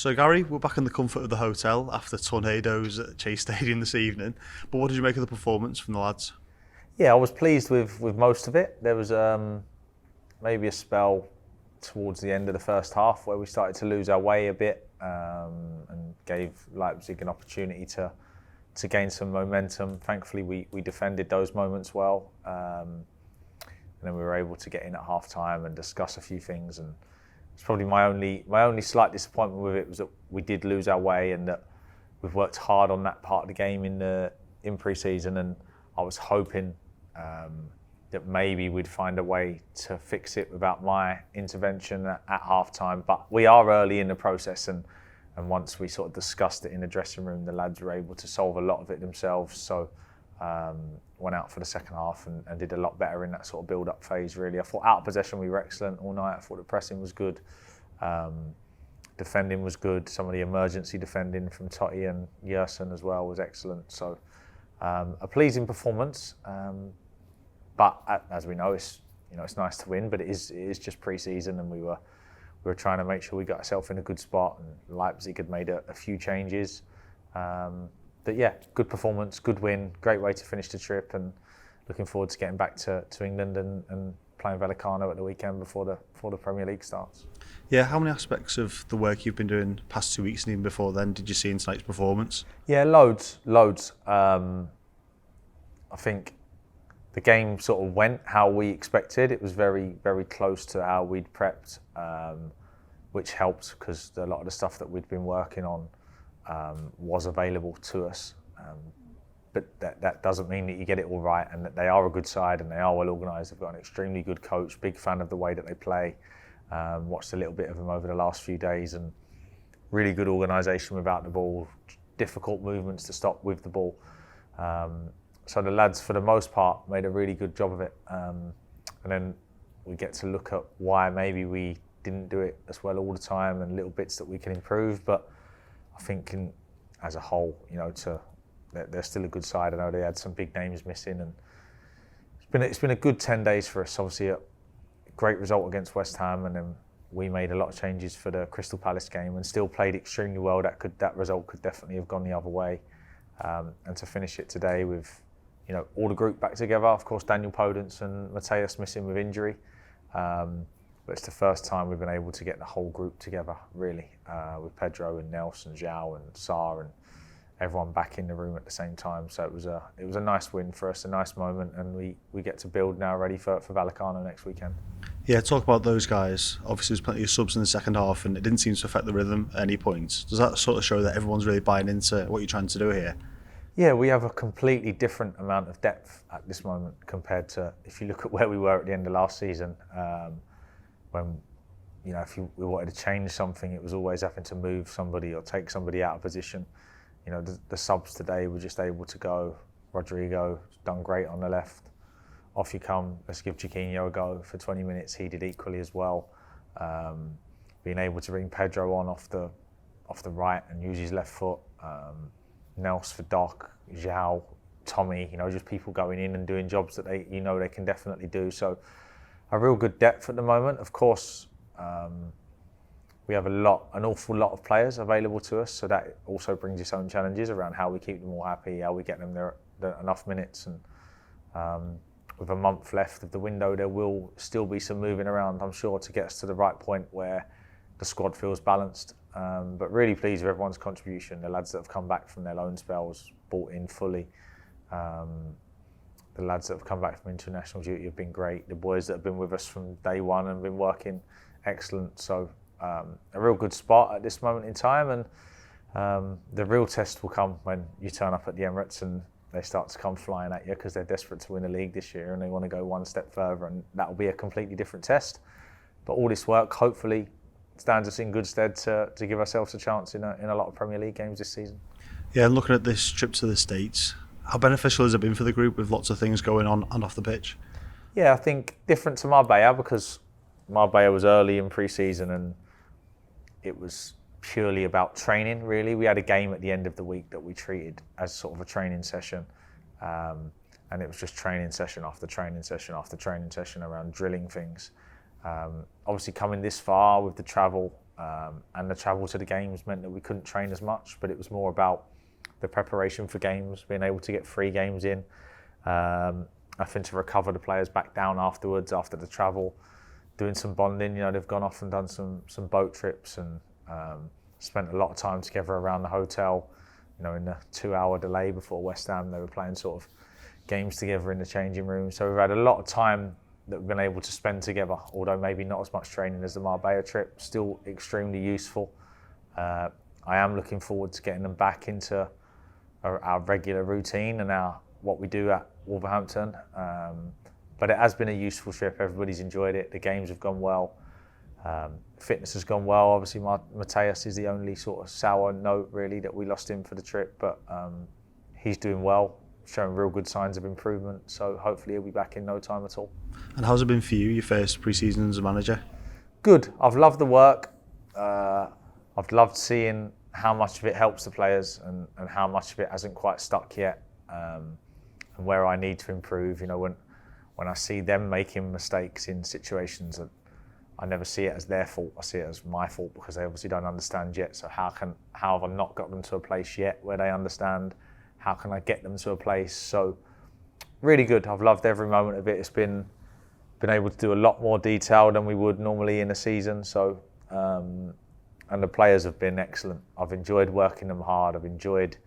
So Gary, we're back in the comfort of the hotel after tornadoes at Chase Stadium this evening. But what did you make of the performance from the lads? Yeah, I was pleased with most of it. There was maybe a spell towards the end of the first half where we started to lose our way a bit and gave Leipzig an opportunity to gain some momentum. Thankfully, we defended those moments well. And then we were able to get in at half time and discuss a few things. And it's probably my only slight disappointment with it was that we did lose our way and that we've worked hard on that part of the game in pre-season. And I was hoping that maybe we'd find a way to fix it without my intervention at half time. But we are early in the process, and once we sort of discussed it in the dressing room, the lads were able to solve a lot of it themselves. So went out for the second half and did a lot better in that sort of build-up phase, really. I thought out of possession we were excellent all night. I thought the pressing was good. Defending was good. Some of the emergency defending from Totti and Yerson as well was excellent. So a pleasing performance. But as we know, it's nice to win, but it is just pre-season, and we were trying to make sure we got ourselves in a good spot. And Leipzig had made a few changes. But yeah, good performance, good win, great way to finish the trip, and looking forward to getting back to England and playing Vallecano at the weekend before the Premier League starts. Yeah, how many aspects of the work you've been doing past 2 weeks and even before then did you see in tonight's performance? Yeah, loads. I think the game sort of went how we expected. It was very, very close to how we'd prepped, which helped because a lot of the stuff that we'd been working on was available to us. But that doesn't mean that you get it all right, and that they are a good side and they are well organised. They've got an extremely good coach, big fan of the way that they play. Watched a little bit of them over the last few days, and really good organisation without the ball, difficult movements to stop with the ball. So the lads, for the most part, made a really good job of it. And then we get to look at why maybe we didn't do it as well all the time and little bits that we can improve. But I think as a whole, they're still a good side. I know they had some big names missing, and it's been a good 10 days for us. Obviously, a great result against West Ham, and then we made a lot of changes for the Crystal Palace game and still played extremely well. That result could definitely have gone the other way. And to finish it today with all the group back together. Of course, Daniel Podence and Mateus missing with injury. But it's the first time we've been able to get the whole group together, really, with Pedro and Nelson, João and Sarr and everyone back in the room at the same time. So it was a nice win for us, a nice moment, and we get to build now ready for Vallecano next weekend. Yeah, talk about those guys. Obviously, there's plenty of subs in the second half, and it didn't seem to affect the rhythm at any point. Does that sort of show that everyone's really buying into what you're trying to do here? Yeah, we have a completely different amount of depth at this moment compared to if you look at where we were at the end of last season. When if we wanted to change something, it was always having to move somebody or take somebody out of position. The subs today were just able to go. Rodrigo done great on the left. Off you come. Let's give Chiquinho a go for 20 minutes. He did equally as well. Being able to bring Pedro on off the right and use his left foot. Nels for Doc, João, Tommy, just people going in and doing jobs that they can definitely do. So a real good depth at the moment. Of course, we have an awful lot of players available to us, so that also brings its own challenges around how we keep them all happy, how we get them there enough minutes. And with a month left of the window, there will still be some moving around, I'm sure, to get us to the right point where the squad feels balanced. But really pleased with everyone's contribution. The lads that have come back from their loan spells, bought in fully. The lads that have come back from international duty have been great. The boys that have been with us from day one and been working, excellent. So a real good spot at this moment in time. And the real test will come when you turn up at the Emirates and they start to come flying at you because they're desperate to win the league this year and they want to go one step further, and that will be a completely different test. But all this work, hopefully, stands us in good stead to give ourselves a chance in a lot of Premier League games this season. Yeah, and looking at this trip to the States, how beneficial has it been for the group with lots of things going on and off the pitch? Yeah, I think different to Marbella because Marbella was early in pre-season and it was purely about training, really. We had a game at the end of the week that we treated as sort of a training session. And it was just training session after training session after training session around drilling things. Obviously coming this far with the travel and the travel to the games meant that we couldn't train as much, but it was more about the preparation for games, being able to get 3 games in, I think to recover the players back down afterwards, after the travel, doing some bonding. They've gone off and done some boat trips and spent a lot of time together around the hotel. In the 2-hour delay before West Ham, they were playing sort of games together in the changing room. So we've had a lot of time that we've been able to spend together, although maybe not as much training as the Marbella trip, still extremely useful. I am looking forward to getting them back into our regular routine and what we do at Wolverhampton. But it has been a useful trip. Everybody's enjoyed it. The games have gone well. Fitness has gone well. Obviously, Mateus is the only sort of sour note really that we lost him for the trip, but he's doing well, showing real good signs of improvement. So hopefully he'll be back in no time at all. And how's it been for you, your first pre-season as a manager? Good. I've loved the work. I've loved seeing how much of it helps the players and how much of it hasn't quite stuck yet, and where I need to improve. When I see them making mistakes in situations that I never see it as their fault, I see it as my fault because they obviously don't understand yet. So how have I not got them to a place yet where they understand? How can I get them to a place? So really good. I've loved every moment of it. It's been able to do a lot more detail than we would normally in a season. So and the players have been excellent. I've enjoyed working them hard. I've enjoyed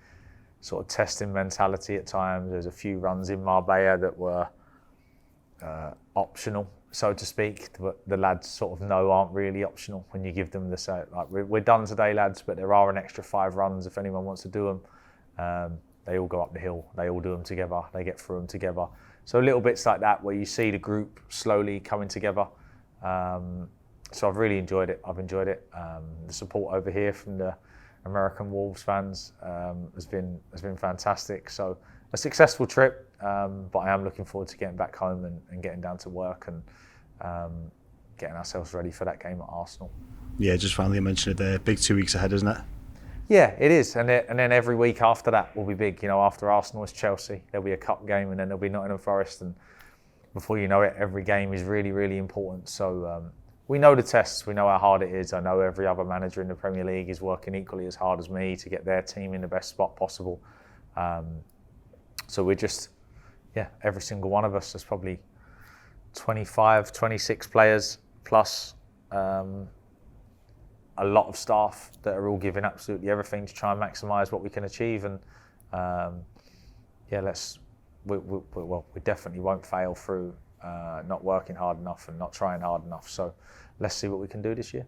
sort of testing mentality at times. There's a few runs in Marbella that were optional, so to speak, but the lads sort of know aren't really optional when you give them the say, like, we're done today, lads, but there are an extra 5 runs if anyone wants to do them. They all go up the hill, they all do them together, they get through them together. So little bits like that where you see the group slowly coming together. So I've really enjoyed it. The support over here from the American Wolves fans has been fantastic. So a successful trip, but I am looking forward to getting back home and getting down to work and getting ourselves ready for that game at Arsenal. Yeah, just finally mentioned it there. Big 2 weeks ahead, isn't it? Yeah, it is. And then every week after that will be big. After Arsenal is Chelsea, there'll be a cup game, and then there'll be Nottingham Forest. And before you know it, every game is really, really important. So we know the tests. We know how hard it is. I know every other manager in the Premier League is working equally as hard as me to get their team in the best spot possible. So we're just, every single one of us, there's probably 25, 26 players plus a lot of staff that are all giving absolutely everything to try and maximise what we can achieve. And we definitely won't fail through not working hard enough and not trying hard enough. So let's see what we can do this year.